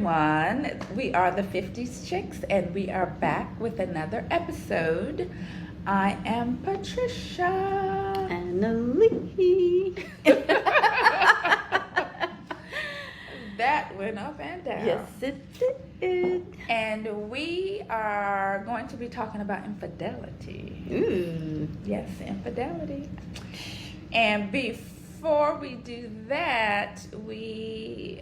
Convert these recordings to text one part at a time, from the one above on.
everyone. We are the 50s Chicks, and we are back with another episode. I am Patricia. Annalie. That went up and down. Yes, it did. And we are going to be talking about infidelity. Ooh. Yes, infidelity. And before we do that, we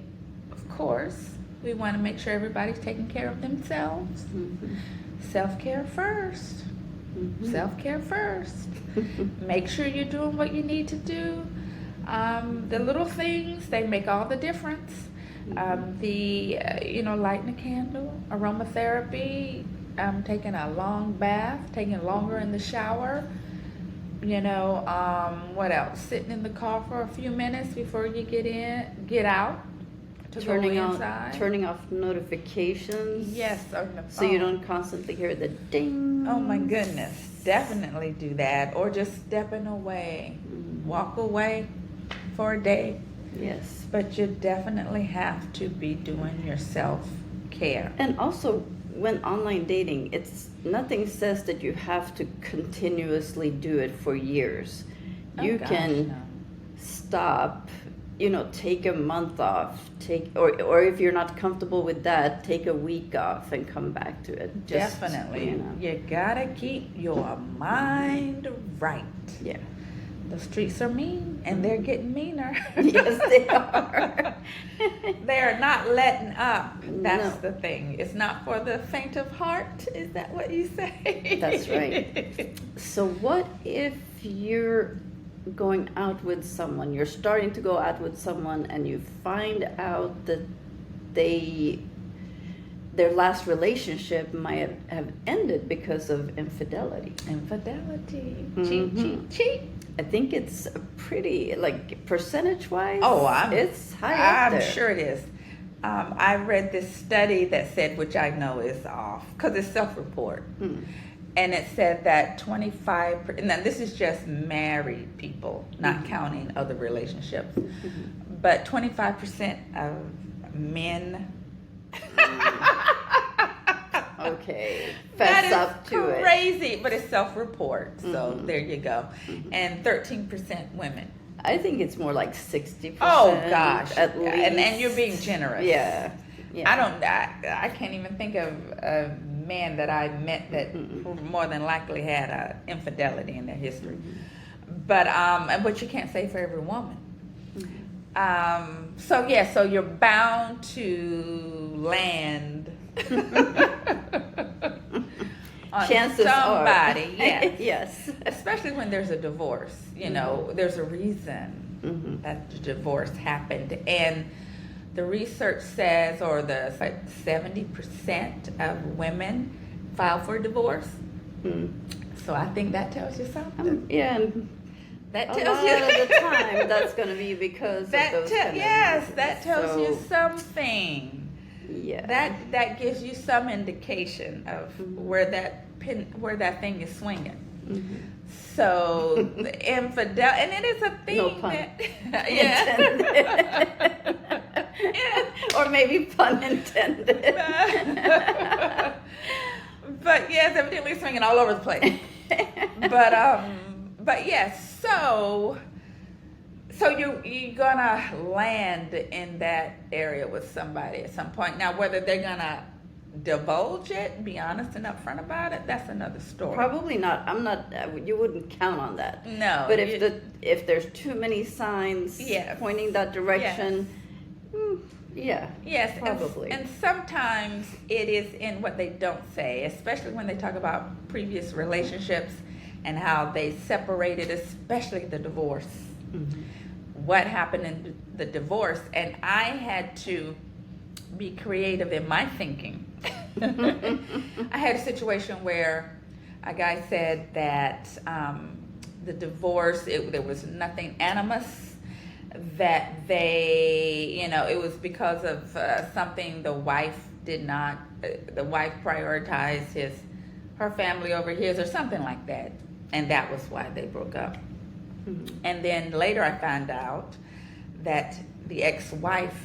want to make sure everybody's taking care of themselves. Mm-hmm. Self-care first. Mm-hmm. Self-care first. Make sure you're doing what you need to do. The little things, they make all the difference. Lighting a candle, aromatherapy, taking a long bath, taking longer in the shower. What else? Sitting in the car for a few minutes before you get out. Turning off notifications. Yes, on the phone. So you don't constantly hear the ding. Oh my goodness, definitely do that. Or just stepping away. Walk away for a day. Yes. But you definitely have to be doing your self-care. And also, when online dating, nothing says that you have to continuously do it for years. You can stop, take a month off, or if you're not comfortable with that, take a week off and come back to it. Definitely. You gotta keep your mind right. Yeah. The streets are mean, and they're getting meaner. Yes, they are. They are not letting up. That's No. the thing. It's not for the faint of heart. Is that what you say? That's right. So what if you're going out with someone, you're starting to go out with someone, and you find out that their last relationship might have ended because of infidelity? Infidelity. Mm-hmm. Cheat. I think it's a pretty, percentage-wise, it's high up there. I'm sure it is. I read this study that said, which I know is off, because it's self-report. And it said that 25%, now this is just married people, not counting other relationships, but 25% of men. Okay, fess up to it. That is crazy, but it's self-report, so there you go. And 13% women. I think it's more like 60%. Oh gosh, at least. And you're being generous. Yeah. I can't even think of a man that I met that more than likely had a infidelity in their history. But you can't say for every woman. So you're bound to land on chances somebody, are. yes. Yes. Especially when there's a divorce, there's a reason that the divorce happened. And the research says, 70% of women file for divorce. So I think that tells you something. That tells a lot of the time that's going to be because that of those that tells you something. Yeah. That gives you some indication of where that thing is swinging. So the infidel, and it is a thing. No pun. Yeah. Or maybe pun intended. But yes, evidently swinging all over the place. But yes, so you're gonna land in that area with somebody at some point. Now, whether they're gonna divulge it, be honest and upfront about it, that's another story. Probably not. You wouldn't count on that. No. But if there's too many signs pointing that direction, yes, probably. And sometimes it is in what they don't say, especially when they talk about previous relationships and how they separated, especially the divorce. What happened in the divorce, and I had to be creative in my thinking. I had a situation where a guy said that the divorce, there was nothing animus, that it was because of something the wife prioritized her family over his, or something like that, and that was why they broke up. And then later I found out that the ex-wife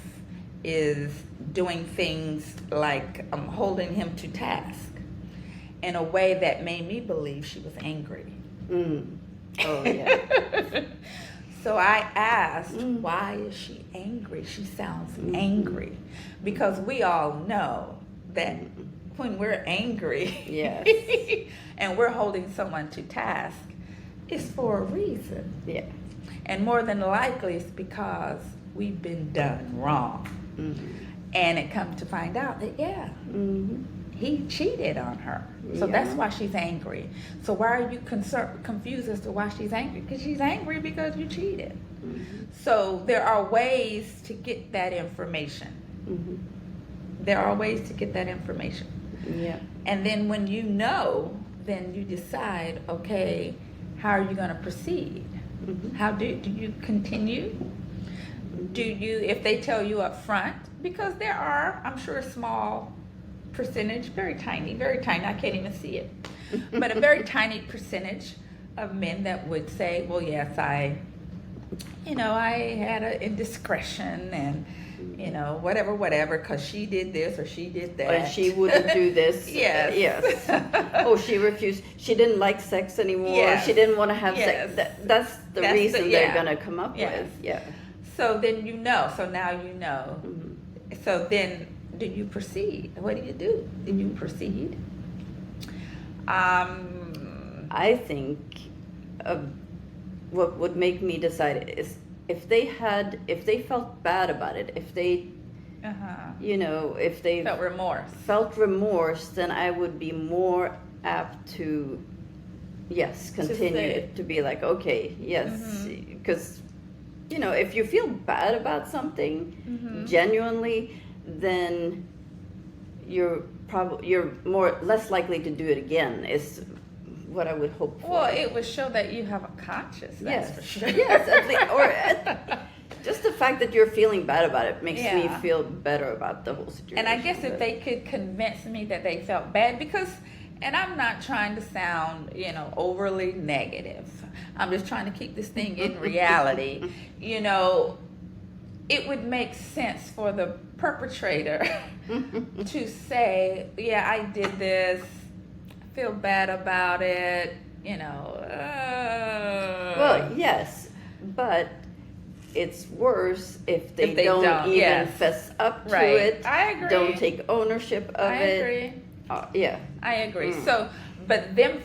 is doing things like holding him to task in a way that made me believe she was angry. Oh, yeah. So I asked, why is she angry? She sounds angry. Because we all know that when we're angry Yes. and we're holding someone to task, it's for a reason. Yeah. And more than likely, it's because we've been done wrong. And it comes to find out that, he cheated on her. So that's why she's angry. So why are you confused as to why she's angry? Because she's angry because you cheated. So there are ways to get that information. There are ways to get that information. Yeah. And then when you know, then you decide, okay, how are you going to proceed? How do you continue? Do you, if they tell you up front, because there are, I'm sure, small percentage, very tiny, I can't even see it, but a very tiny percentage of men that would say, well, yes, I had an indiscretion and, whatever, because she did this or she did that. And she wouldn't do this. Yes. Yes. Oh, she refused. She didn't like sex anymore. Yes. She didn't want to have Yes. sex. That's the reason they're going to come up Yes. with. Yeah. So then you know. So now you know. So then, do you proceed? What do? Do you proceed? I think what would make me decide is if they felt bad about it, if they, if they felt remorse, then I would be more apt to, continue to be like, okay, yes, because, if you feel bad about something genuinely, then you're less likely to do it again, is what I would hope for. Well, it would show that you have a conscience, that's for sure. Yes, at least, just the fact that you're feeling bad about it makes me feel better about the whole situation. And I guess if they could convince me that they felt bad, because, and I'm not trying to sound, overly negative. I'm just trying to keep this thing in reality. It would make sense for the perpetrator to say, yeah, I did this, feel bad about it, Well, yes, but it's worse if they don't even fess up to it. I agree. Don't take ownership of it. I agree. I agree. So, but them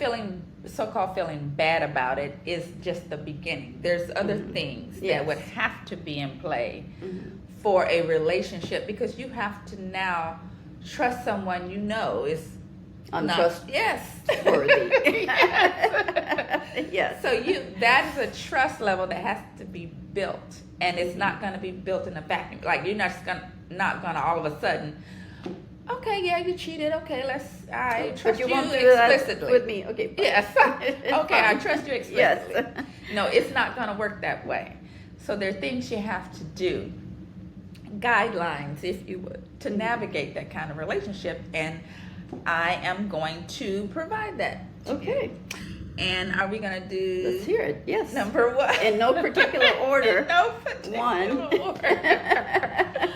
so-called feeling bad about it is just the beginning. There's other things that would have to be in play for a relationship, because you have to now trust someone is untrustworthy. Yes. So that is a trust level that has to be built, and it's not going to be built in a vacuum. Like, you're not gonna all of a sudden, okay, yeah, you cheated. Okay, I trust you explicitly with me. Okay. Bye. Yes. Okay, I trust you explicitly. Yes. No, it's not going to work that way. So there are things you have to do, guidelines, if you would, to navigate that kind of relationship, and I am going to provide that to you. And are we going to do... Let's hear it. Yes. Number one. In no particular order. In no particular order.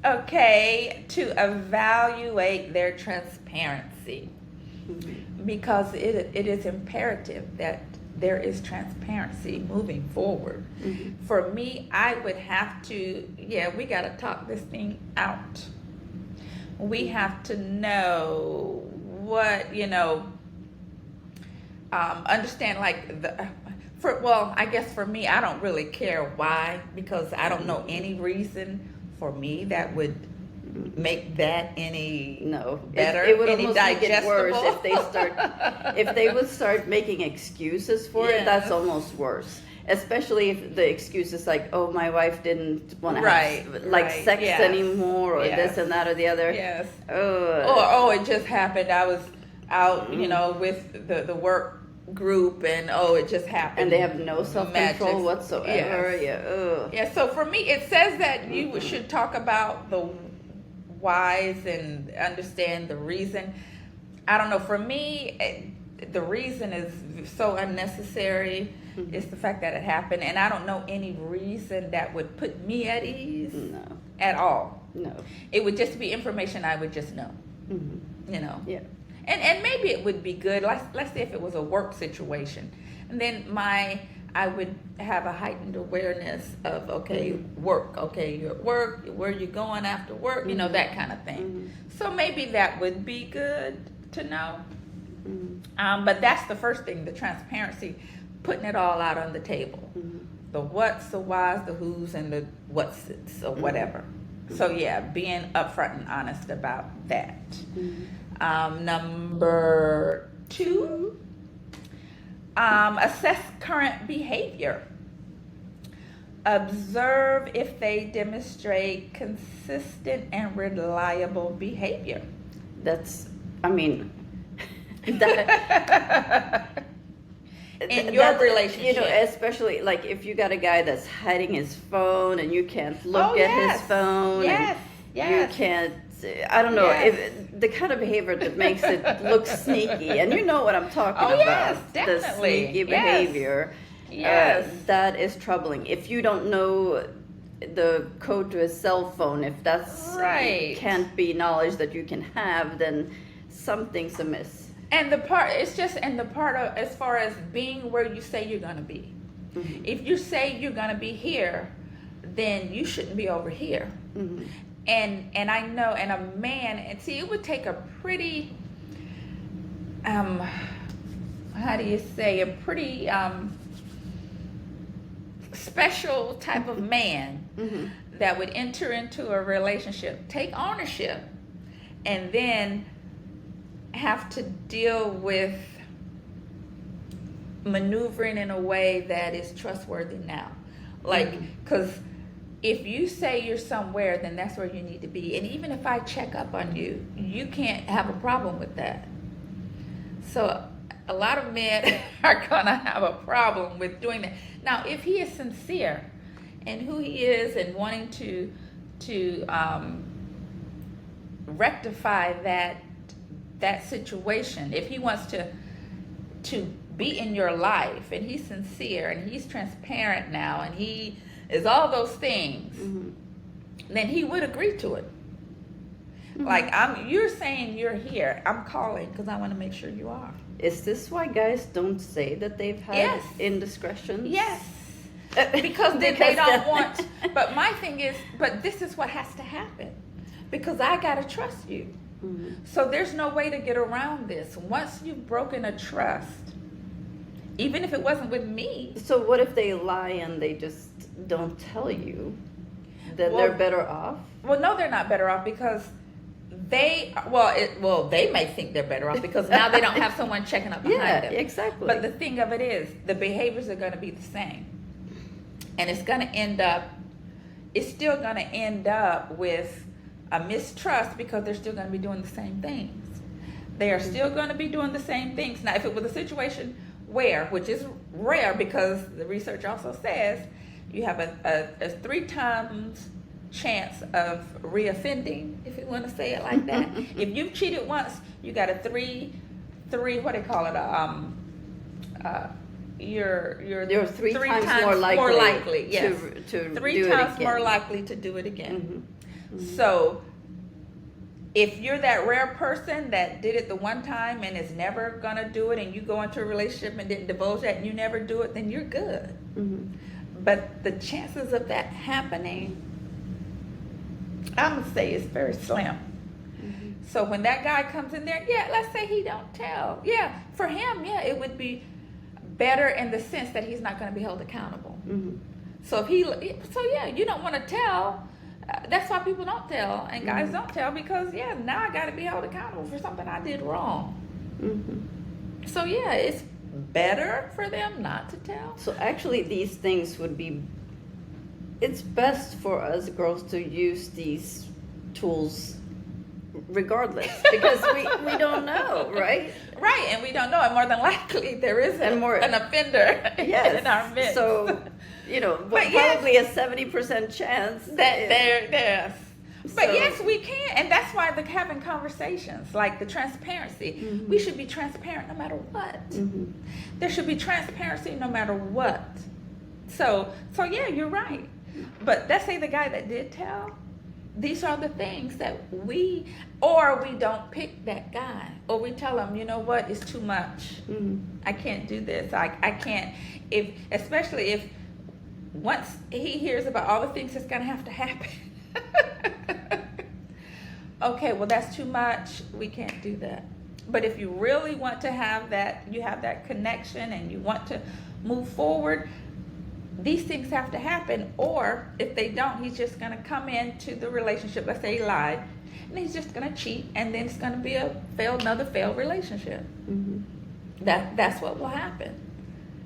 Okay, to evaluate their transparency. Because it is imperative that there is transparency moving forward. For me, I would have to, we got to talk this thing out. We have to know what, understand, like, I guess for me, I don't really care why, because I don't know any reason for me that would make that any better. It would any almost digestible. make it worse if they would start making excuses for it. That's almost worse. Especially if the excuse is like, oh, my wife didn't want to have sex anymore, or this and that or the other. Yes. Or it just happened. I was out, with the work group, and it just happened. And they have no self-control whatsoever. Yeah. So for me, it says that you should talk about the whys and understand the reason. I don't know. For me, the reason is so unnecessary. It's the fact that it happened, and I don't know any reason that would put me at ease. No. at all. No. It would just be information I would just know. Mm-hmm. You know. Yeah. And maybe it would be good. Let's say if it was a work situation, and then I would have a heightened awareness of, okay, work. Okay, you're at work. Where you going after work? You know, that kind of thing. So maybe that would be good to know. But that's the first thing, the transparency, putting it all out on the table. The what's, the why's, the who's, and the what's it's, or whatever. So yeah, being upfront and honest about that. Number 2, assess current behavior. Observe if they demonstrate consistent and reliable behavior. That's, I mean, that, in your relationship, you know, especially like if you got a guy that's hiding his phone and you can't look at his phone, yes, you can't, I don't know, if the kind of behavior that makes it look sneaky, and you know what I'm talking about. Yes, the definitely. sneaky behavior. Yes. That is troubling. If you don't know the code to his cell phone, if that's Right. can't be knowledge that you can have, then something's amiss. And the part of, as far as being where you say you're going to be. If you say you're going to be here, then you shouldn't be over here. And I know, and a man, and see, it would take a pretty, how do you say, a pretty special type of man that would enter into a relationship, take ownership, and then have to deal with maneuvering in a way that is trustworthy now. Like, because if you say you're somewhere, then that's where you need to be. And even if I check up on you, you can't have a problem with that. So a lot of men are gonna have a problem with doing that. Now, if he is sincere in who he is and wanting to rectify that situation, if he wants to be in your life and he's sincere and he's transparent now and he is all those things, then he would agree to it. Like, you're saying you're here, I'm calling because I want to make sure you are. Is this why guys don't say that they've had indiscretions? Yes. Because they don't want. But my thing is, but this is what has to happen. Because I got to trust you. So there's no way to get around this. Once you've broken a trust, even if it wasn't with me. So what if they lie and they just don't tell you? Then they're better off? Well, no, they're not better off because they may think they're better off because now they don't have someone checking up behind them. Yeah, exactly. But the thing of it is, the behaviors are going to be the same. And it's still going to end up with a mistrust because they're still going to be doing the same things. They are still going to be doing the same things. Now, if it was a situation where, which is rare because the research also says you have a 3 times chance of reoffending, if you want to say it like that. If you've cheated once, you got a three, what do they call it? You're 3 times more likely yes. to 3 do times it again. more likely to do it again. So if you're that rare person that did it the one time and is never gonna do it, and you go into a relationship and didn't divulge that and you never do it, then you're good. But the chances of that happening, I'm gonna say, is very slim. So when that guy comes in there, let's say he don't tell. For him, it would be better in the sense that he's not going to be held accountable. So you don't want to tell. That's why people don't tell, and guys don't tell because now I got to be held accountable for something I did wrong. So it's better for them not to tell. So actually, these things would be. It's best for us girls to use these tools regardless because we don't know, right? Right, and we don't know, and more than likely there is an offender in our midst. So, probably a 70% chance that there. But yes, we can, and that's why having conversations, like the transparency. We should be transparent no matter what. There should be transparency no matter what. So you're right. But let's say the guy that did tell, these are the things that or we don't pick that guy, or we tell him, you know what, it's too much. I can't do this. I can't, especially if once he hears about all the things that's going to happen. Okay, well, that's too much. We can't do that. But if you really want to have that, you have that connection and you want to move forward, these things have to happen. Or if they don't, he's just going to come into the relationship. Let's say he lied, and he's just going to cheat, and then it's going to be another failed relationship. That's what will happen.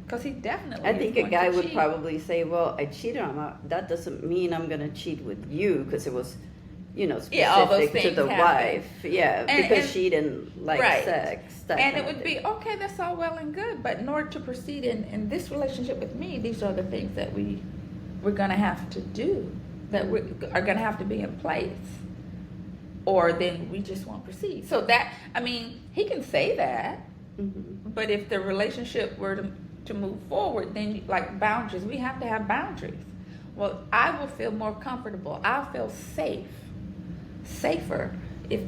Because he definitely. I think a going guy to would cheat. probably say, "Well, I cheated on her. That doesn't mean I'm going to cheat with you because it was, specific all those to things the happen. wife. Yeah, because and- she didn't like right. sex. That And kind it of would thing. be, okay, that's all well and good, but in order to proceed in this relationship with me, these are the things that we're going to have to do, that are going to have to be in place, or then we just won't proceed. So that, he can say that, but if the relationship were to move forward, then like boundaries, we have to have boundaries. Well, I will feel more comfortable. I'll feel safer if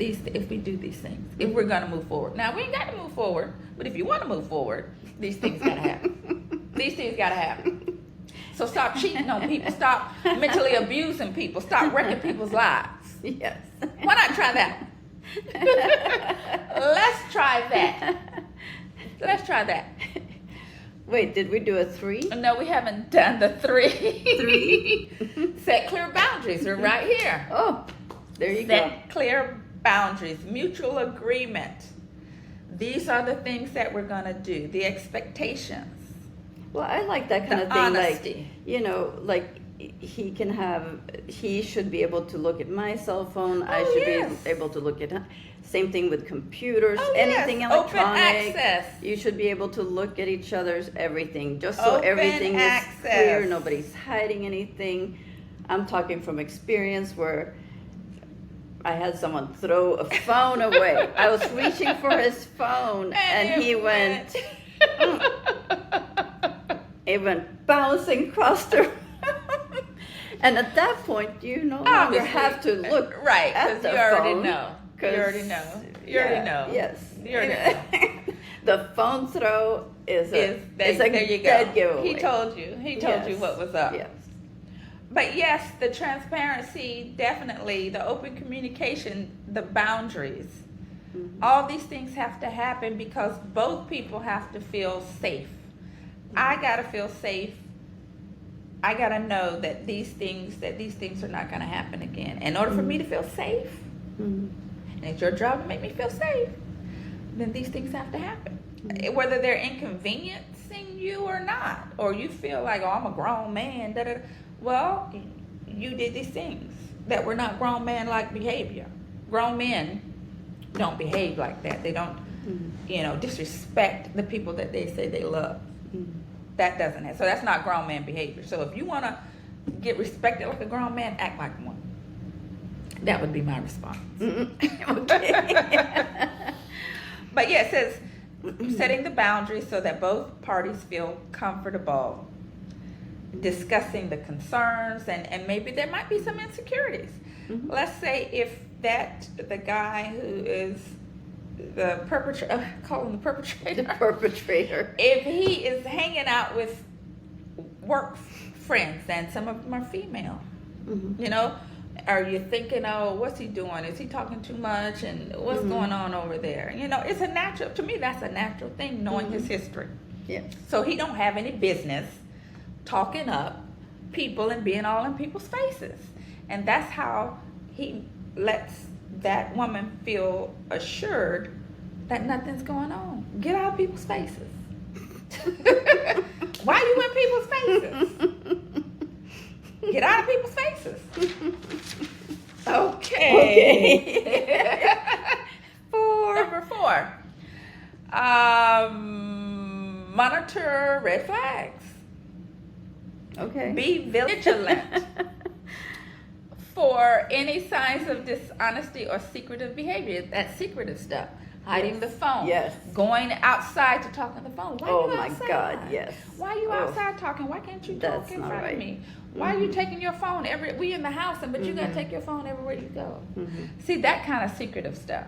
we do these things, if we're going to move forward. Now, we ain't got to move forward, but if you want to move forward, these things got to happen. These things got to happen. So stop cheating on people. Stop mentally abusing people. Stop wrecking people's lives. Yes. Why not try that? Let's try that. Let's try that. Wait, did we do a 3? No, we haven't done the 3. 3? Set clear boundaries. We're right here. Oh, there you go. Set clear boundaries. Mutual agreement. These are the things that we're going to do. The expectations. Well, I like that kind The of thing. honesty. Like he should be able to look at my cell phone. I should yes. be able to look at. Same thing with computers. Oh, Anything yes. electronic. Open access. You should be able to look at each other's everything, just so Open everything access. is clear. Nobody's hiding anything. I'm talking from experience where I had someone throw a phone away. I was reaching for his phone, and he went. It went bouncing across the room. And at that point, you no longer Obviously. have to look Right, at because the you already phone, know. You already know. You already know. Yes. You already know. The phone throw is a there you go. dead giveaway. He told you. He told you Yes. what was up. Yes. But yes, the transparency, definitely, the open communication, the boundaries. All these things have to happen because both people have to feel safe. I gotta feel safe. I gotta know that these things are not gonna happen again. In order for me to feel safe, and it's your job to make me feel safe, then these things have to happen. Whether they're inconveniencing you or not, or you feel like, oh, I'm a grown man, well, you did these things that were not grown man-like behavior. Grown men don't behave like that. They don't, disrespect the people that they say they love. That doesn't happen. So that's not grown man behavior. So if you want to get respected like a grown man, act like one. That would be my response. But yeah, it says setting the boundaries so that both parties feel comfortable discussing the concerns, and maybe there might be some insecurities. Let's say if the guy who is the perpetrator, call him the perpetrator. The perpetrator. If he is hanging out with work friends, and some of them are female, are you thinking, oh, what's he doing? Is he talking too much? And what's going on over there? It's a natural, to me, that's a natural thing, knowing his history. Yes. So he don't have any business talking up people and being all in people's faces. And that's how he lets that woman feel assured that nothing's going on. Get out of people's faces. Why are you in people's faces? Get out of people's faces. Okay. 4. Number 4. Monitor red flags. Okay. Be vigilant for any signs of dishonesty or secretive behavior. That secretive stuff. hiding Yes. the phone, Yes. going outside to talk on the phone. Why Oh you my outside? God, yes. Why are you Oh. outside talking? Why can't you talk That's in not front right. of me? Why are you taking your phone we in the house, but you gotta take your phone everywhere you go? See, that kind of secretive stuff.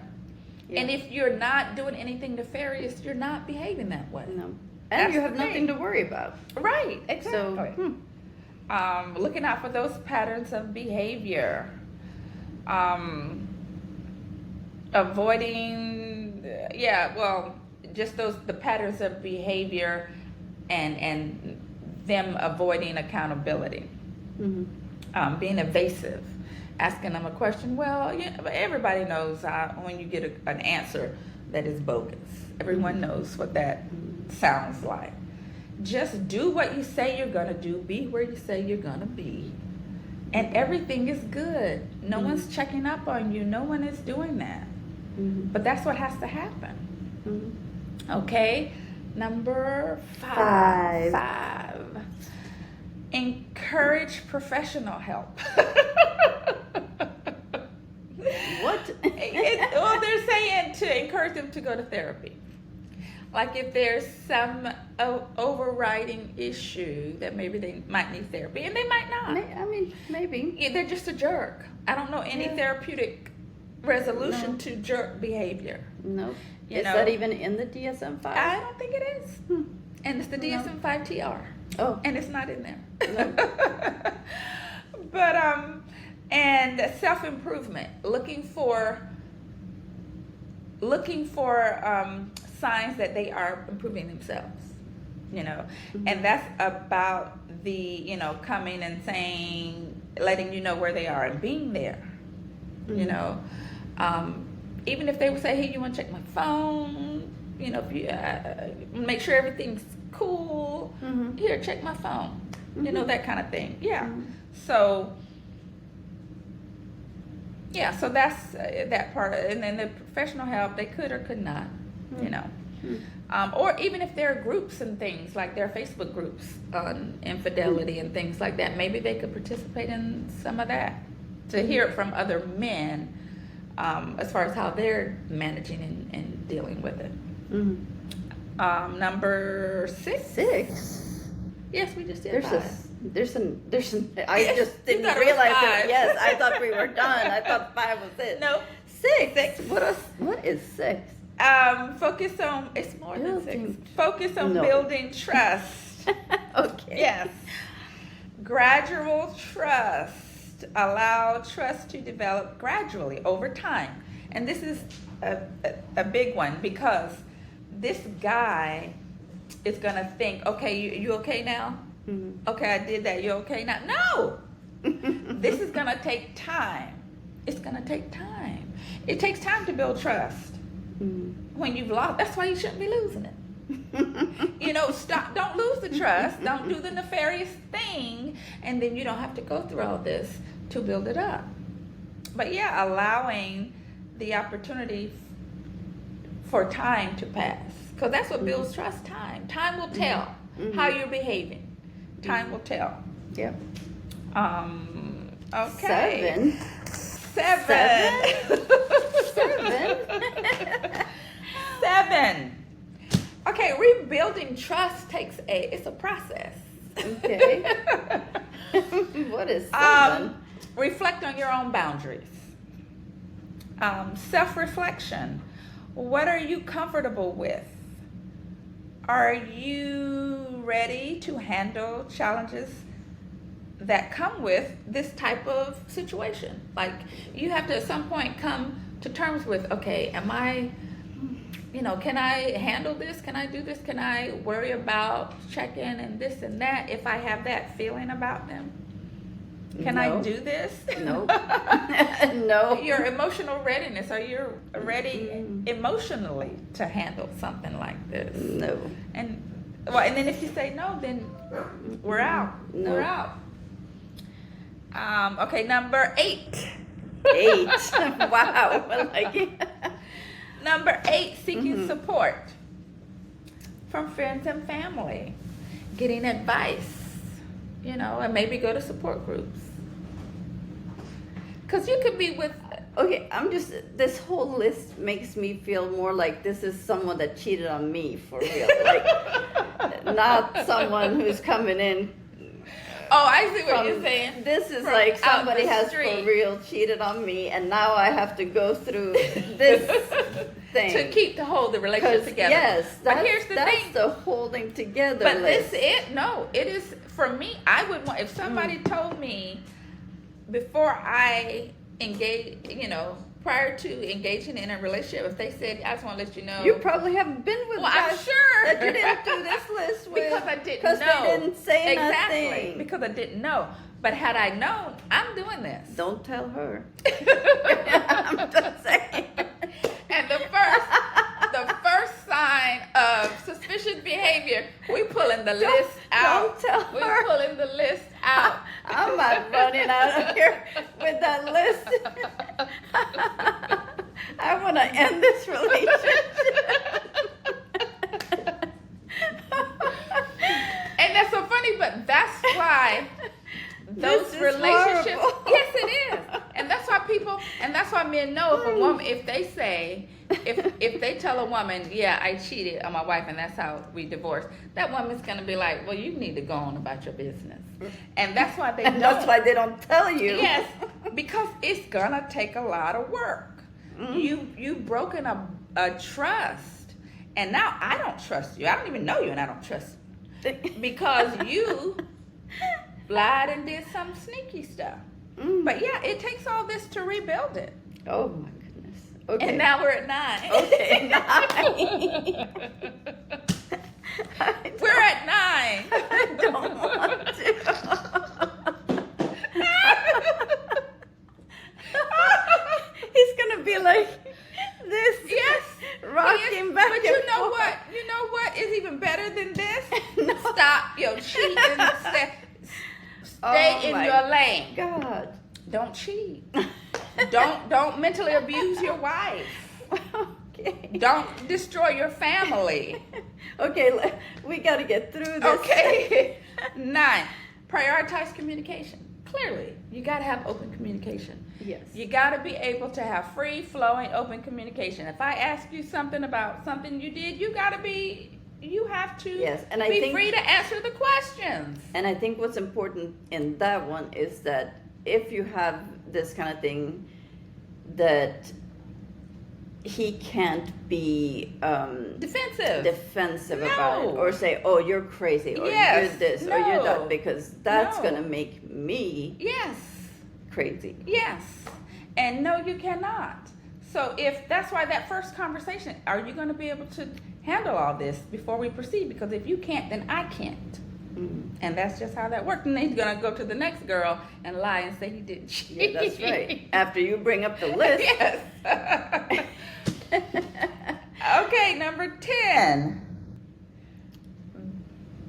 Yeah. And if you're not doing anything nefarious, you're not behaving that way. No. That's And you have the nothing thing. to worry about. Right, So, exactly. Looking out for those patterns of behavior. Avoiding, just the patterns of behavior and them avoiding accountability. Being evasive, asking them a question. Well, everybody knows when you get an answer that is bogus. Everyone knows what that sounds like. Just do what you say you're gonna do. Be where you say you're gonna be, and everything is good. No one's checking up on you. No one is doing that. But that's what has to happen. Okay, number 5. Encourage professional help. What? Well, they're saying to encourage them to go to therapy. Like if there's some overriding issue that maybe they might need therapy, and they might not. I mean, maybe. Yeah, they're just a jerk. I don't know any therapeutic resolution to jerk behavior. No. You Is know, that even in the DSM-5? I don't think it is. And it's the DSM-5 TR. Oh. And it's not in there. No. But and self-improvement, looking for signs that they are improving themselves, and that's about the, coming and saying, letting you know where they are and being there, even if they would say, hey, you want to check my phone, if you make sure everything's cool, here, check my phone, that kind of thing. So so that's that part. And then the professional help, they could or could not, or even if there are groups and things, like there are Facebook groups on infidelity and things like that, maybe they could participate in some of that to hear it from other men, as far as how they're managing and dealing with it. Number 6. Yes, we just did 5. There's an I just You didn't thought it was realize that. 5. Yes, I thought we were done. I thought 5 was it. No. 6. What is 6? Focus on, it's more than 6. Building- Focus on No. building trust. Okay. Yes. Gradual trust. Allow trust to develop gradually over time. And this is a big one, because this guy is going to think, okay, you okay now? Okay, I did that. You okay now? No! This is going to take time. It's going to take time. It takes time to build trust. When you've lost, that's why you shouldn't be losing it. Stop. Don't lose the trust. Don't do the nefarious thing, and then you don't have to go through all this to build it up. But allowing the opportunity for time to pass, because that's what builds trust. Time will tell how you're behaving. Time will tell. Yep. Okay. 7. 7. Okay, rebuilding trust it's a process. Okay. What is 7? Reflect on your own boundaries. Self-reflection. What are you comfortable with? Are you ready to handle challenges that come with this type of situation? Like, you have to at some point come to terms with, okay, am I, can I handle this? Can I do this? Can I worry about checking and this and that if I have that feeling about them? Can I do this? No. No. Your emotional readiness. Are you ready emotionally to handle something like this? No. And then if you say no, then we're out. No. We're out. Okay, number 8. 8. Wow. I like it. Number 8, seeking support from friends and family, getting advice, and maybe go to support groups. Because you could be with Okay, this whole list makes me feel more like this is someone that cheated on me for real. Like, not someone who's coming in. Oh, I see what you're saying. This is From like out somebody the has street. for real cheated on me, and now I have to go through this thing. to hold the relationship together. Yes, but here's the that's thing. the holding together But list. it is, for me, I would want, if somebody told me before I engage, prior to engaging in a relationship, if they said, I just want to let you know. You probably haven't been with Well, I'm guys sure. that you didn't do this list with. Because I didn't Because know. they didn't say exactly. nothing. Because I didn't know. But had I known, I'm doing this. Don't tell her. I'm just saying. And the first sign of suspicious behavior, we pulling the list out. Don't tell her. We pulling the list out. I'm not running out of here with that list. I want to end this relationship. And that's so funny, but that's why those This is relationships. horrible. Yes, it is. And that's why men know if a woman, if they say, if they tell a woman, yeah, I cheated on my wife and that's how we divorced, that woman's gonna be like, well, you need to go on about your business. And that's why they don't. That's why they don't tell you. Yes, because it's gonna take a lot of work. You've broken a trust, and now I don't trust you. I don't even know you, and I don't trust you because you lied and did some sneaky stuff. But yeah, it takes all this to rebuild it. Oh my goodness. Okay. And now we're at 9. Okay, 9. We're at 9. I don't want to. He's gonna be like this. Yes, rocking back but and you know forth. what? You know what is even better than this? No. Stop your cheating. Stay Oh in my your lane. God. Don't cheat. Don't mentally abuse your wife. Okay. Don't destroy your family. Okay, we got to get through this. Okay. 9. Prioritize communication. Clearly, you got to have open communication. Yes. You got to be able to have free flowing open communication. If I ask you something about something you did, you have to Yes, and I be think- free to answer the questions. And I think what's important in that one is that if you have this kind of thing, that he can't be defensive about it, No. or say, "Oh, you're crazy," or Yes, "You're this," or "You're no. that," because that's No. gonna make me Yes. crazy. Yes. And no, you cannot. So if that's why that first conversation, are you going to be able to handle all this before we proceed? Because if you can't, then I can't. And that's just how that worked. And then he's going to go to the next girl and lie and say he didn't cheat. Yeah, that's right. After you bring up the list. Yes. Okay, number 10.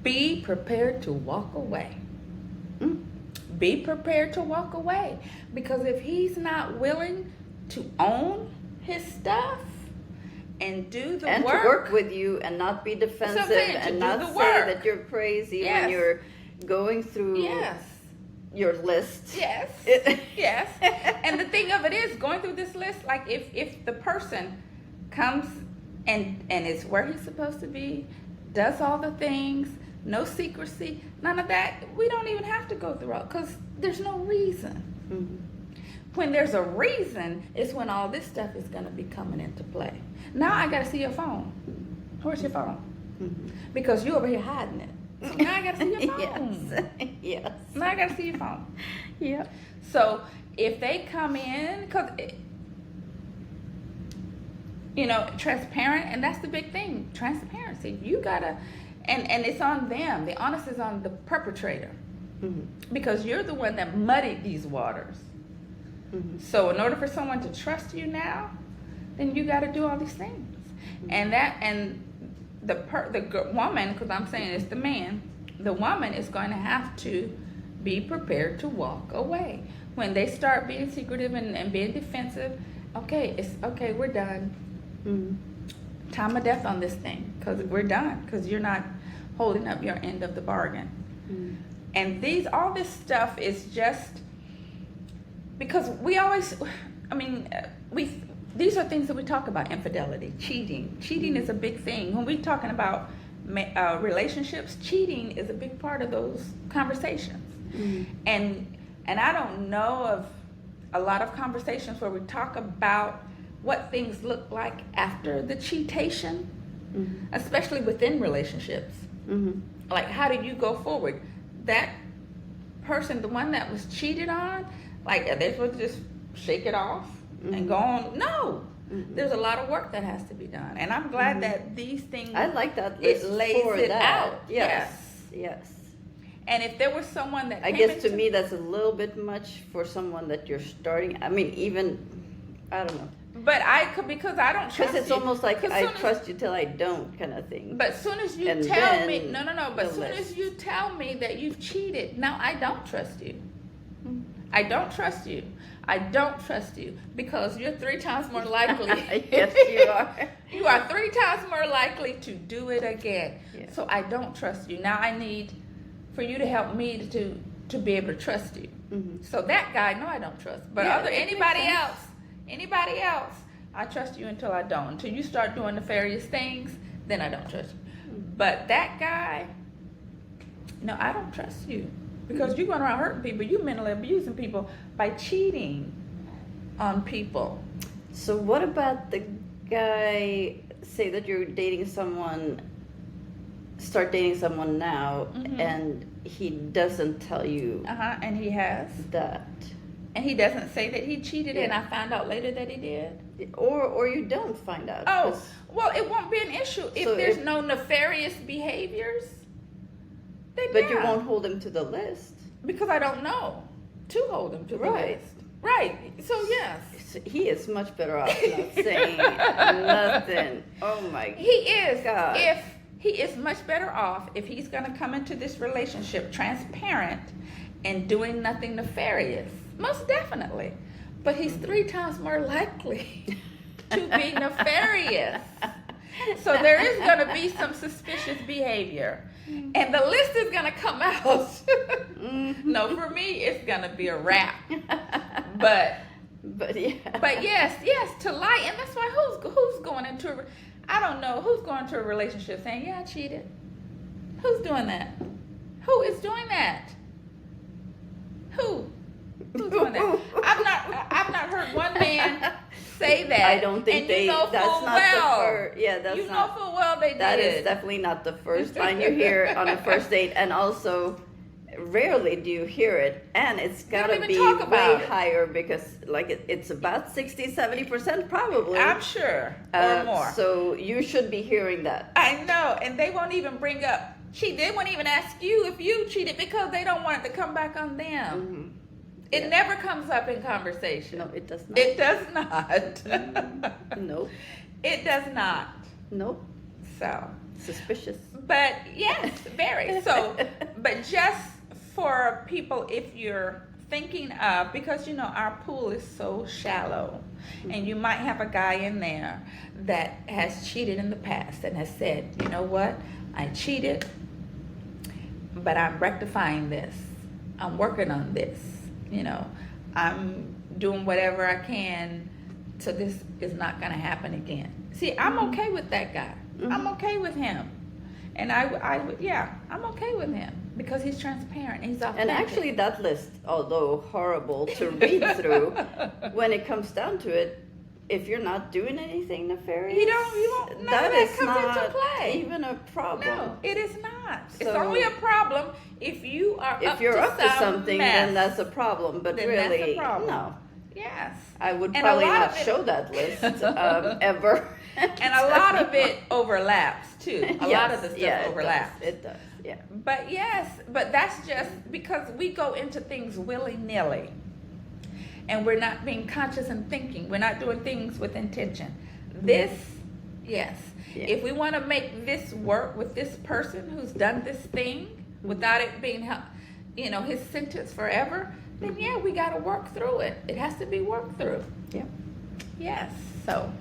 Be prepared to walk away. Be prepared to walk away. Because if he's not willing to own his stuff and do the And work, to work with you and not be defensive saying, to and do not the say work. that you're crazy Yes. when you're going through yes, your list. yes, yes. And the thing of it is, going through this list, like if the person comes and is where he's supposed to be, does all the things, no secrecy, none of that, we don't even have to go through it because there's no reason. When there's a reason, it's when all this stuff is going to be coming into play. Now I got to see your phone. Where's your phone? Because you over here hiding it. So now I got to see your phone. Yes. Yes. Now I got to see your phone. Yeah. So if they come in, because, transparent, and that's the big thing, transparency. You got to, and it's on them. The onus is on the perpetrator. Because you're the one that muddied these waters. So in order for someone to trust you now, then you got to do all these things. And the woman, because I'm saying it's the man, the woman is going to have to be prepared to walk away. When they start being secretive and being defensive, okay, we're done. Time of death on this thing, because we're done, because you're not holding up your end of the bargain. And all this stuff is just because I mean, these are things that we talk about: infidelity, cheating. Cheating is a big thing. When we're talking about relationships, cheating is a big part of those conversations. And I don't know of a lot of conversations where we talk about what things look like after the cheatation, especially within relationships. Like, how do you go forward? That person, the one that was cheated on, like, are they supposed to just shake it off and go on? No. There's a lot of work that has to be done. And I'm glad that these things, I like that list. it lays for it that. out. Yes. And if there was someone that I came guess to into- me that's a little bit much for someone that you're starting. I mean, even, I don't know. But because I don't trust Because it's you. almost like 'Cause I soon as- trust you till I don't kind of thing. But soon as you And tell me, then but the soon as list. you tell me that you've cheated, now I don't trust you. I don't trust you. I don't trust you because you're 3 times more likely. Yes, you are. You are 3 times more likely to do it again. Yeah. So I don't trust you. Now I need for you to help me to be able to trust you. So that guy, no, I don't trust. But Yeah, it makes anybody else, I trust you until I don't. Until you start doing nefarious things, then I don't trust you. But that guy, no, I don't trust you. Because you're going around hurting people. You're mentally abusing people by cheating on people. So what about the guy, say that you're dating someone, start dating someone now, and he doesn't tell you And he has. that. And he doesn't say that he cheated and Yeah. I found out later that he did. Or you don't find out. Oh, 'cause- well, it won't be an issue if So there's if- no nefarious behaviors. Then But you yeah. won't hold him to the list. Because I don't know to hold him to the Right. list. Right. So yes. So he is much better off not saying nothing. Oh my He is. God. If he is much better off if he's going to come into this relationship transparent and doing nothing nefarious. Most definitely. But he's 3 times more likely to be nefarious. So there is going to be some suspicious behavior. And the list is going to come out. No, for me, it's going to be a wrap. But yes, to lie. And that's why who's going into I don't know who's going to a relationship saying, yeah, I cheated. Who's doing that? Who is doing that? Who's doing that? I've not heard one man say that. I don't think and you know that's full not well, the first. Yeah, that's you not. know full well they That did. is definitely not the first line you hear on a first date, and also rarely do you hear it, and it's got to even be talk about way it. higher because it's about 60-70% probably. I'm sure, or more. So you should be hearing that. I know, and they won't even bring up cheat. They won't even ask you if you cheated because they don't want it to come back on them. It never comes up in conversation. No, it does not. It does not. Nope. It does not. Nope. So, Suspicious. but yes, very. So, but just for people, if you're thinking of, because you know our pool is so shallow, and you might have a guy in there that has cheated in the past and has said, you know what, I cheated, but I'm rectifying this. I'm working on this. You know, I'm doing whatever I can so this is not going to happen again. See, I'm okay with that guy. I'm okay with him. And I would, yeah, I'm okay with him because he's transparent. He's authentic. And actually that list, although horrible to read through, when it comes down to it, if you're not doing anything nefarious, you won't, none that of that is comes not into play. even a problem. No, it is not. It's So- only a problem if you are If you're up to something, mess. then that's a problem. But Then really, that's a problem. no. Yes. I would And probably a lot not of it- show that list ever. And a lot of it overlaps too. A lot of the stuff overlaps. It does, yeah. But yes, but that's just because we go into things willy-nilly. And we're not being conscious and thinking. We're not doing things with intention. This, yes. Yeah. If we want to make this work with this person who's done this thing without it being, his sentence forever, then yeah, we got to work through it. It has to be worked through. Yeah. Yes. So.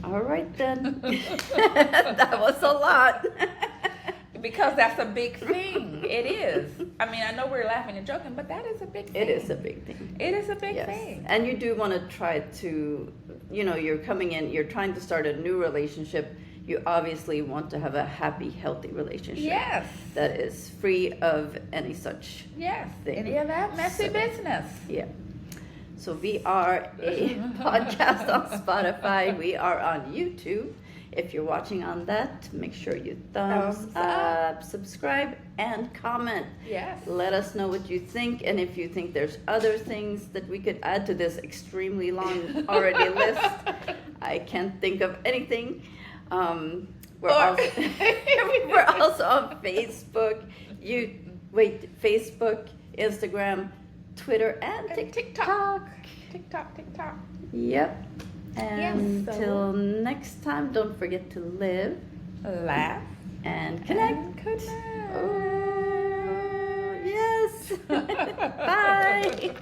All right then. That was a lot. Because that's a big thing. It is. I mean, I know we're laughing and joking, but that is a big thing. It is a big thing. It is a big thing. And you do want to try to, you're coming in, you're trying to start a new relationship. You obviously want to have a happy, healthy relationship. Yes. That is free of any such thing. Any of that messy business. Yeah. So we are a podcast on Spotify. We are on YouTube. If you're watching on that, make sure you thumbs up, subscribe, and comment. Yes. Let us know what you think, and if you think there's other things that we could add to this extremely long already list. I can't think of anything. We're also on Facebook. Facebook, Instagram, Twitter, and TikTok. TikTok. Yep. And Yes, until next time, don't forget to live, laugh, and connect. and connect. Oh, yes. Bye.